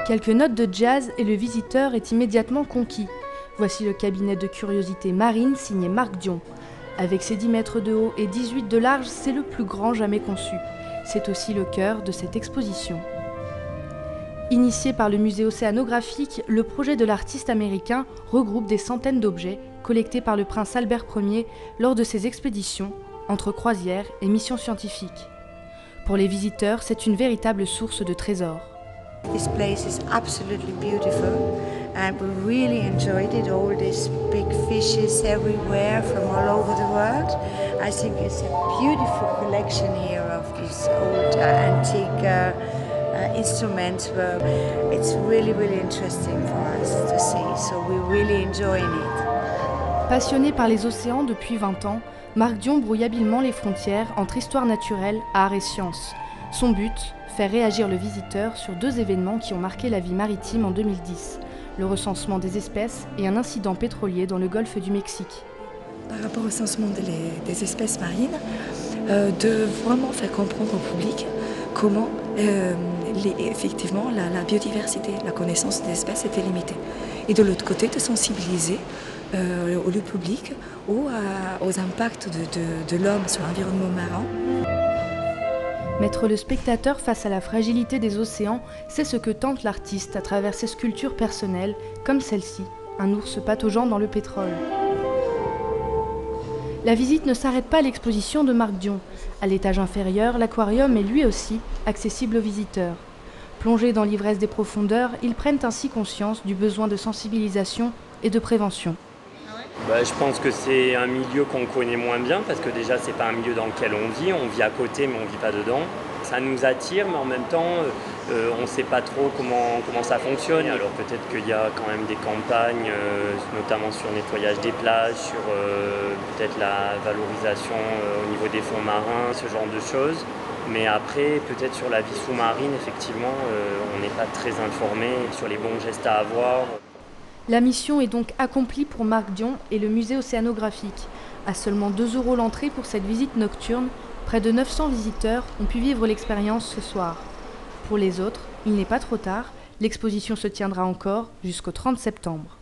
Quelques notes de jazz et le visiteur est immédiatement conquis. Voici le cabinet de curiosités marines signé Marc Dion. Avec ses 10 mètres de haut et 18 de large, c'est le plus grand jamais conçu. C'est aussi le cœur de cette exposition. Initié par le musée océanographique, le projet de l'artiste américain regroupe des centaines d'objets collectés par le prince Albert Ier lors de ses expéditions, entre croisières et missions scientifiques. Pour les visiteurs, c'est une véritable source de trésors. This place is absolutely beautiful and we really enjoyed it. All these big fishes everywhere from all over the world. I think it's a beautiful collection here of these old antique instruments. It's really interesting for us to see, so we're really enjoying it. Passionné par les océans depuis 20 ans, Marc Dion brouille habilement les frontières entre histoire naturelle, art et science. Son but, faire réagir le visiteur sur 2 événements qui ont marqué la vie maritime en 2010, le recensement des espèces et un incident pétrolier dans le golfe du Mexique. Par rapport au recensement des espèces marines, de vraiment faire comprendre au public comment effectivement la biodiversité, la connaissance des espèces était limitée. Et de l'autre côté, de sensibiliser le public aux impacts de l'homme sur l'environnement marin. Mettre le spectateur face à la fragilité des océans, c'est ce que tente l'artiste à travers ses sculptures personnelles, comme celle-ci, un ours pataugeant dans le pétrole. La visite ne s'arrête pas à l'exposition de Marc Dion. À l'étage inférieur, l'aquarium est lui aussi accessible aux visiteurs. Plongés dans l'ivresse des profondeurs, ils prennent ainsi conscience du besoin de sensibilisation et de prévention. Je pense que c'est un milieu qu'on connaît moins bien parce que déjà c'est pas un milieu dans lequel on vit à côté mais on ne vit pas dedans. Ça nous attire mais en même temps on ne sait pas trop comment ça fonctionne. Alors peut-être qu'il y a quand même des campagnes, notamment sur le nettoyage des plages, sur peut-être la valorisation au niveau des fonds marins, ce genre de choses. Mais après, peut-être sur la vie sous-marine, effectivement, on n'est pas très informé sur les bons gestes à avoir. La mission est donc accomplie pour Marc Dion et le musée océanographique. À seulement 2 € l'entrée pour cette visite nocturne, près de 900 visiteurs ont pu vivre l'expérience ce soir. Pour les autres, il n'est pas trop tard, l'exposition se tiendra encore jusqu'au 30 septembre.